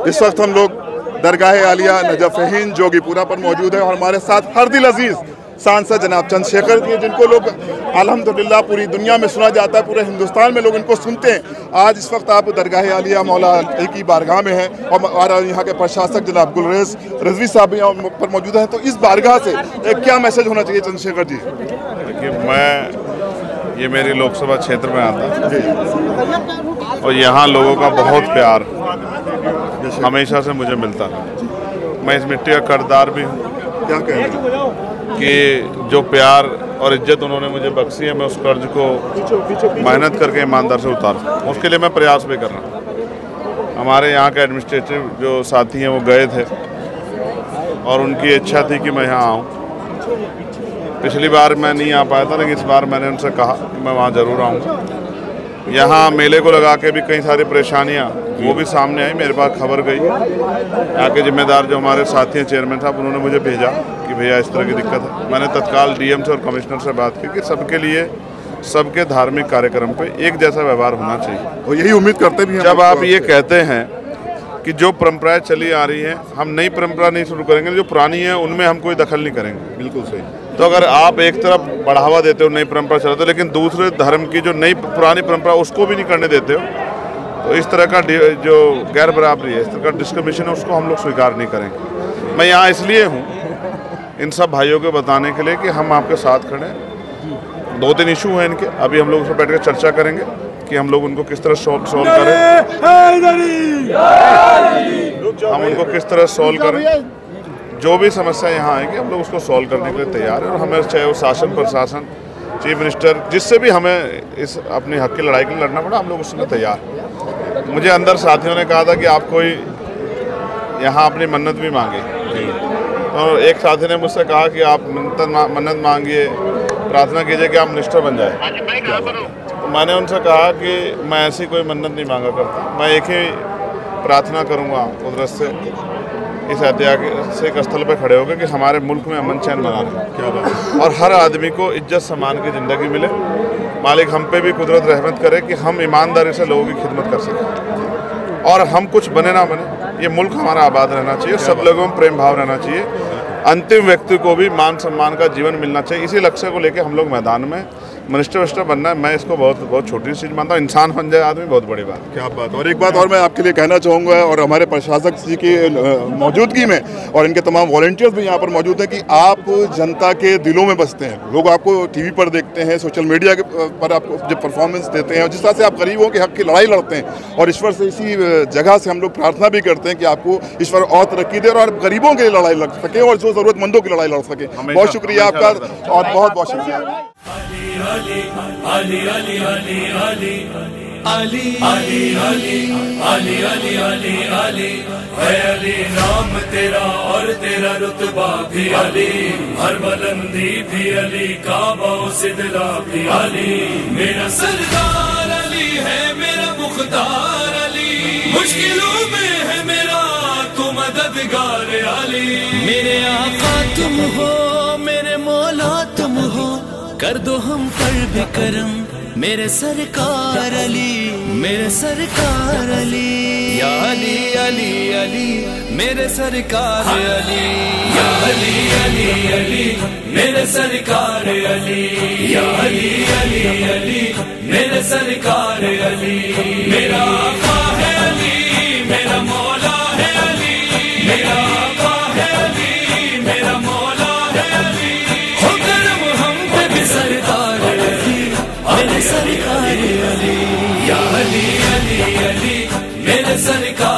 इस वक्त हम लोग दरगाह आलिया नजफ़हीन जोगीपुरा पर मौजूद है और हमारे साथ हर दिल अजीज़ सांसद जनाब चंद्रशेखर जी, जिनको लोग अल्हम्दुलिल्लाह पूरी दुनिया में सुना जाता है, पूरे हिंदुस्तान में लोग इनको सुनते हैं। आज इस वक्त आप दरगाह आलिया मौला अली की बारगाह में हैं और यहाँ के प्रशासक जनाब गुलरेज रिजवी साहब भी यहाँ पर मौजूद हैं। तो इस बारगाह से क्या मैसेज होना चाहिए चंद्रशेखर जी? देखिए, ये मेरी लोकसभा क्षेत्र में आता है और यहाँ लोगों का बहुत प्यार हमेशा से मुझे मिलता है। मैं इस मिट्टी का कर्जदार भी हूँ। क्या कह रहे हैं कि जो प्यार और इज्जत उन्होंने मुझे बख्शी है, मैं उस कर्ज को मेहनत करके ईमानदार से उतारूँ, उसके लिए मैं प्रयास भी कर रहा हूँ। हमारे यहाँ के एडमिनिस्ट्रेटिव जो साथी हैं वो गए थे और उनकी इच्छा थी कि मैं यहाँ आऊँ। पिछली बार मैं नहीं आ पाया था, लेकिन इस बार मैंने उनसे कहा कि मैं वहाँ ज़रूर आऊँगा। यहाँ मेले को लगा के भी कई सारी परेशानियाँ वो भी सामने आई, मेरे पास खबर गई। यहाँ के जिम्मेदार जो हमारे साथी हैं, चेयरमैन साहब, उन्होंने मुझे भेजा कि भैया इस तरह की दिक्कत है। मैंने तत्काल डीएम से और कमिश्नर से बात की कि सबके लिए, सबके धार्मिक कार्यक्रम पे एक जैसा व्यवहार होना चाहिए। और यही उम्मीद करते भी हैं। जब आप ये कहते हैं कि जो परंपराएं चली आ रही हैं, हम नई परंपरा नहीं शुरू करेंगे, जो पुरानी है उनमें हम कोई दखल नहीं करेंगे। बिल्कुल सही। तो अगर आप एक तरफ बढ़ावा देते हो, नई परंपरा चलाते हो, लेकिन दूसरे धर्म की जो नई पुरानी परंपरा उसको भी नहीं करने देते हो, तो इस तरह का जो गैर बराबरी है, इस तरह का डिस्क्रिमिनेशन है, उसको हम लोग स्वीकार नहीं करेंगे। मैं यहाँ इसलिए हूँ इन सब भाइयों को बताने के लिए कि हम आपके साथ खड़े हैं। 2-3 इशू हैं इनके, अभी हम लोग उसमें बैठ कर चर्चा करेंगे कि हम लोग उनको किस तरह सॉल्व करें, हम उनको किस तरह सॉल्व करें। जो भी समस्या यहाँ आएगी हम लोग उसको सॉल्व करने के लिए तैयार हैं और हमें चाहे वो शासन प्रशासन, चीफ मिनिस्टर, जिससे भी हमें इस अपनी हक की लड़ाई के लिए लड़ना पड़ा, हम लोग उसमें तैयार हैं। मुझे अंदर साथियों ने कहा था कि आप कोई यहाँ अपनी मन्नत भी मांगे, और एक साथी ने मुझसे कहा कि आप मन्नत मांगिए, प्रार्थना कीजिए कि आप मिनिस्टर बन जाए। तो मैंने उनसे कहा कि मैं ऐसी कोई मन्नत नहीं मांगा करता, मैं एक ही प्रार्थना करूँगा कुदरत से, इस ऐतिहासिक स्थल पर खड़े होकर कि हमारे मुल्क में अमन चैन बना रहे। क्या बात। और हर आदमी को इज्जत सम्मान की ज़िंदगी मिले। मालिक हम पे भी कुदरत रहमत करे कि हम ईमानदारी से लोगों की खिदमत कर सकें और हम कुछ बने ना बने, ये मुल्क हमारा आबाद रहना चाहिए, सब लोगों में प्रेम भाव रहना चाहिए, अंतिम व्यक्ति को भी मान सम्मान का जीवन मिलना चाहिए। इसी लक्ष्य को लेकर हम लोग मैदान में मिनिस्टर बनना है। मैं इसको बहुत बहुत छोटी चीज़ मानता हूँ। इंसान बन जाए आदमी, बहुत बड़ी बात। क्या बात। और एक बात और मैं आपके लिए कहना चाहूँगा, और हमारे प्रशासक जी की मौजूदगी में और इनके तमाम वॉलंटियर्स भी यहाँ पर मौजूद हैं, कि आप जनता के दिलों में बसते हैं। लोग आपको टीवी पर देखते हैं, सोशल मीडिया पर आपको जब परफॉर्मेंस देते हैं, और जिस तरह से आप गरीबों के हक की लड़ाई लड़ते हैं, और ईश्वर से इसी जगह से हम लोग प्रार्थना भी करते हैं कि आपको ईश्वर और तरक्की दे और गरीबों के लिए लड़ाई लड़ सके और जो ज़रूरतमंदों की लड़ाई लड़ सके। बहुत शुक्रिया आपका और बहुत बहुत शुक्रिया। अली अली अली अली अली अली अली अली अली अली अली अली है अली नाम तेरा और तेरा रुतबा भी अली, हर बुलंदी भी अली, काबा सिदरा भी अली। मेरा सरदार अली है, मेरा मुख्तार अली, मुश्किलों में है मेरा तू मददगार अली। मेरे आका तुम हो, मेरे मौला तुम हो, कर दो हम पर भी करम, मेरे सरकार अली, मेरे सरकार अली। या अली अली अली मेरे सरकार अली, या अली अली अली मेरे सरकार अली, या अली अली अली मेरे सरकार अली। मेरा आका है अली, मेरा मौला है अली, मेरा आका है अली, मेरा मौला है अली। हो करम हम पे भी सरकार अली, मेरे सरकार अली, या अली अली अली मेरे सरकार